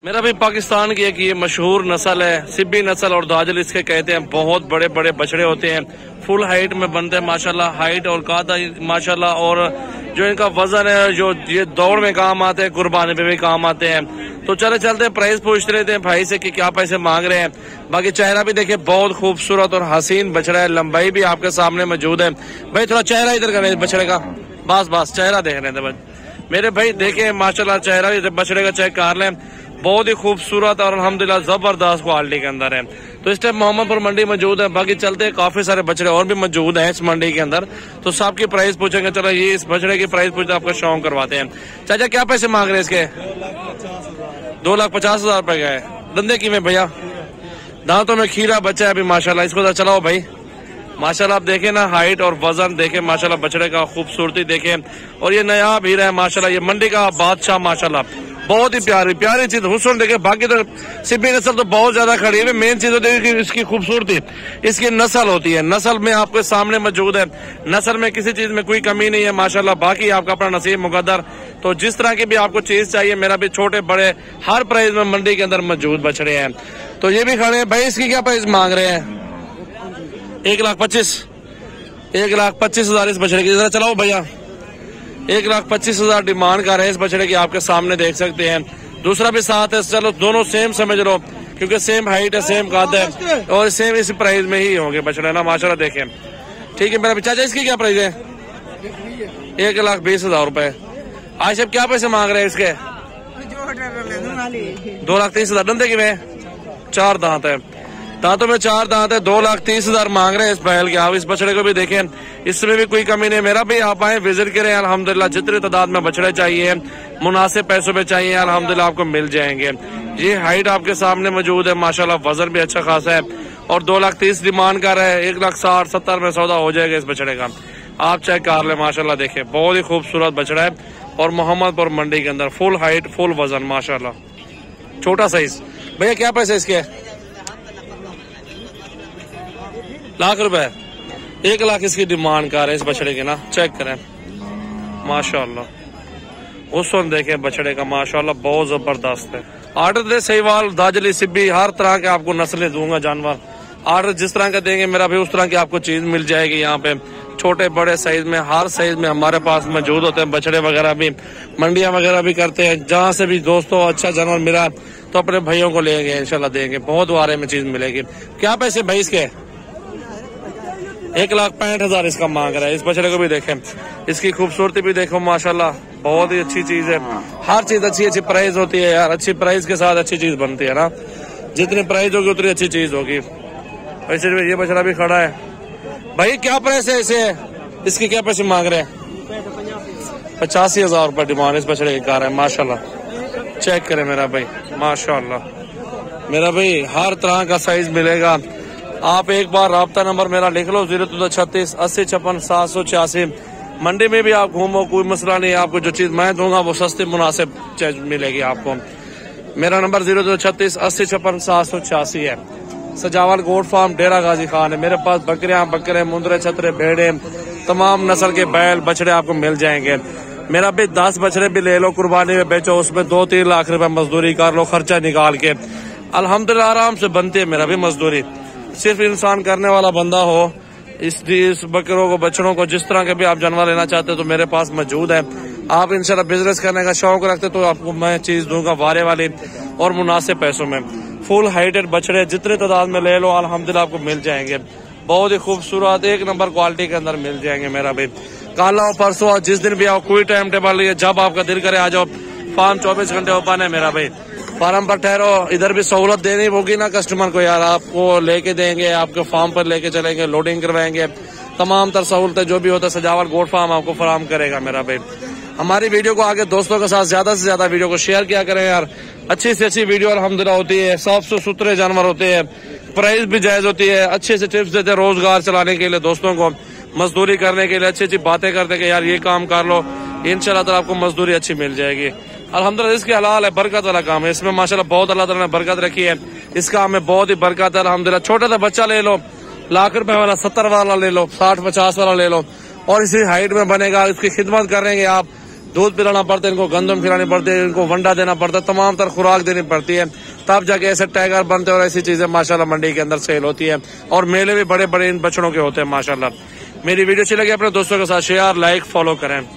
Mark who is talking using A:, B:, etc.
A: मेरा भी पाकिस्तान की एक ये मशहूर नस्ल है, सिब्बी नस्ल और दाजल इसके कहते हैं। बहुत बड़े बड़े बछड़े होते हैं, फुल हाइट में बनते हैं माशाल्लाह, हाइट और कादा माशाल्लाह। और जो इनका वजन है, जो ये दौड़ में काम आते हैं, कुर्बानी पे भी काम आते हैं। तो चले चलते हैं, प्राइस पूछते रहते हैं भाई से कि क्या पैसे मांग रहे हैं। बाकी चेहरा भी देखिए बहुत खूबसूरत और हसीन बछड़ा है, लंबाई भी आपके सामने मौजूद है। भाई थोड़ा चेहरा इधर करें बछड़े का, बस चेहरा देख रहे थे मेरे भाई, देखे माशाल्लाह चेहरा बछड़े का चेक कर लें। बहुत ही खूबसूरत और अल्हम्दुलिल्लाह जबरदस्त क्वालिटी के अंदर है। तो इस टाइम मोहम्मदपुर मंडी मौजूद है। बाकी चलते हैं, काफी सारे बछड़े और भी मौजूद हैं इस मंडी के अंदर, तो सबकी प्राइस पूछेंगे। चलो ये इस बछड़े की प्राइस पूछते आपको शौक करवाते हैं। चाचा क्या पैसे मांग रहे हैं इसके? 2,50,000 रुपए का है। धंधे की में भैया, दांतों में खीरा बच्चा है अभी माशाल्लाह। इसको तो चलाओ भाई माशाल्लाह। आप देखें ना, हाइट और वजन देखें माशाल्लाह, बछड़े का खूबसूरती देखें। और ये नया हीरा है माशाल्लाह, ये मंडी का बादशाह माशाल्लाह। बहुत ही प्यारी प्यारी चीज हुस्न देखे। बाकी तो सिब्बी नस्ल तो बहुत ज्यादा खड़ी है, मेन चीज होती है कि इसकी खूबसूरती, इसकी नस्ल होती है। नस्ल में आपके सामने मौजूद है, नस्ल में किसी चीज में कोई कमी नहीं है माशाल्लाह। बाकी आपका अपना नसीब मुकद्दर। तो जिस तरह की भी आपको चीज चाहिए, मेरा भी छोटे बड़े हर प्राइस में मंडी के अंदर मौजूद बछड़े हैं। तो ये भी खड़े हैं भाई। इसकी क्या प्राइस मांग रहे हैं? 1,25,000 इस बछड़े की। जरा चलाओ भैया, 1,25,000 डिमांड कर रहे हैं इस बछड़े की, आपके सामने देख सकते हैं। दूसरा भी साथ है, चलो दोनों सेम समझ लो, क्योंकि सेम हाइट है, सेम काद है और सेम इस प्राइस में ही होंगे बछड़े ना माशाल्लाह। देखें ठीक है मेरा चाचा, इसकी क्या प्राइस है? 1,20,000 रुपए। आज अब क्या पैसे मांग रहे हैं इसके? 2,30,000। धंधे की में 4 दांत है, दांतों में 4 दांत है। 2,30,000 मांग रहे हैं इस बैल के। आप इस बछड़े को भी देखें, इसमें भी कोई कमी नहीं। मेरा भी आप आए, विजिट करें अल्हम्दुलिल्लाह। जितनी तादाद में बछड़े चाहिए, मुनासिब पैसों में चाहिए, अल्हम्दुलिल्लाह आपको मिल जाएंगे। ये हाइट आपके सामने मौजूद है माशाल्लाह, वजन भी अच्छा खासा है। और 2,30,000 डिमांड कर रहे हैं। 1,60,70 में सौदा हो जाएगा इस बछड़े का। आप चेक कर ले माशाल्लाह, देखे बहुत ही खूबसूरत बछड़ा है। और मोहम्मदपुर मंडी के अंदर फुल हाइट फुल वजन माशाल्लाह, छोटा साइज। भैया क्या पैसे इसके? 1,00,000 रुपए। 1,00,000 इसकी डिमांड कर रहे हैं इस बछड़े के ना। चेक करें माशाल्लाह, उस वक्त देखें बछड़े का माशाल्लाह, बहुत जबरदस्त है। आर्डर दे सहीवाल, दाजली, सिब्बी, हर तरह के आपको नस्लें दूंगा जानवर। आर्डर जिस तरह का देंगे मेरा भी, उस तरह की आपको चीज मिल जाएगी। यहाँ पे छोटे बड़े साइज में, हर साइज में हमारे पास मौजूद होते हैं बछड़े वगैरह भी। मंडियां वगैरह भी करते हैं। जहाँ से भी दोस्तों अच्छा जानवर मिला तो अपने भाइयों को लेंगे, इंशाल्लाह देंगे। बहुत बारे में चीज मिलेगी। क्या पैसे भाई इसके? 1,65,000 इसका मांग रहा है। इस बछड़े को भी देखें, इसकी खूबसूरती भी देखो माशाल्लाह, बहुत ही अच्छी चीज है। हर चीज अच्छी प्राइस होती है यार, अच्छी प्राइस के साथ अच्छी चीज बनती है ना। जितनी प्राइस होगी उतनी अच्छी चीज होगी। वैसे ये बछड़ा भी खड़ा है भाई। क्या प्राइस है इसे? इसके क्या पैसे मांग रहे हैं? 85,000 रुपए डिमांड इस बछड़े की कार है माशाल्लाह। चेक करें मेरा भाई माशाल्लाह। मेरा भाई हर तरह का साइज मिलेगा। आप एक बार राब्ता नंबर मेरा लिख लो, 0236 80 56 786। मंडी में भी आप घूमो, कोई मसला नहीं। आपको जो चीज मैं दूंगा वो सस्ती मुनासिब मिलेगी आपको। मेरा नंबर 0236 80 56 786 है। सजावल गोट फार्म, डेरा गाजी खान है। मेरे पास बकरे, मुंदरे, छतरे, भेड़े, तमाम नस्ल के बैल बछड़े आपको मिल जाएंगे। मेरा भी 10 बछड़े भी ले लो, कुर्बानी में बेचो, उसमें 2-3 लाख रुपए मजदूरी कर लो, खर्चा निकाल के। अल्हम्दुलिल्लाह आराम से बनती है मेरा भी मजदूरी। सिर्फ इंसान करने वाला बंदा हो। इस बकरों को, बछड़ों को, जिस तरह के भी आप जानवर लेना चाहते हो तो मेरे पास मौजूद है। आप इंशाल्लाह बिजनेस करने का शौक रखते तो आपको मैं चीज दूंगा वारे वाली और मुनासिब पैसों में। फुल हाइटेड बछड़े जितने तादाद में ले लो अल्हम्दुलिल्लाह आपको मिल जाएंगे। बहुत ही खूबसूरत एक नंबर क्वालिटी के अंदर मिल जाएंगे मेरा भी। कल आओ, परसों आओ, जिस दिन भी आओ, कोई टाइम टेबल नहीं है। जब आपका दिल करे आ जाओ। फार्म 24 घंटे ओपन है मेरा भाई। फार्म पर ठहरो, इधर भी सहूलत देनी होगी ना कस्टमर को यार। आपको लेके देंगे, आपके फार्म पर लेके चलेंगे, लोडिंग करवाएंगे, तमाम तर सहूलतें जो भी होता है सजावल गोट फार्म आपको फराहम करेगा मेरा भाई। हमारी वीडियो को आगे दोस्तों के साथ ज्यादा से ज्यादा वीडियो को शेयर किया करें यार। अच्छी से अच्छी वीडियो अल्हम्दुलिल्लाह होती है, साफ सुथरे जानवर होते हैं, प्राइस भी जायज होती है, अच्छे से टिप्स देते हैं रोजगार चलाने के लिए, दोस्तों को मजदूरी करने के लिए अच्छी अच्छी बातें करते कि यार ये काम कर लो, इंशाल्लाह ताला आपको मजदूरी अच्छी मिल जाएगी। अल्हम्दुलिल्लाह इसके हलाल है, बरकत वाला काम है। इसमें माशाल्लाह बहुत अल्लाह ताला ने बरकत रखी है। इस काम में बहुत ही बरकत है अल्हम्दुलिल्लाह। छोटा सा बच्चा ले लो, 1,00,000 रुपए वाला, 70 वाला ले लो, 60-50 वाला ले लो, और इसी हाइट में बनेगा। इसकी खिदमत करेंगे आप दूध पिलाना पड़ता है, इनको गंदम खिलानी पड़ती है, इनको वंडा देना पड़ता है, तमाम तरह खुराक देनी पड़ती है, तब जाके ऐसे टाइगर बनते हैं और ऐसी चीजें माशाल्लाह मंडी के अंदर सेल होती है। और मेले भी बड़े बड़े इन बछड़ों के होते हैं माशाल्लाह। मेरी वीडियो अच्छी लगी अपने दोस्तों के साथ शेयर, लाइक, फॉलो करें।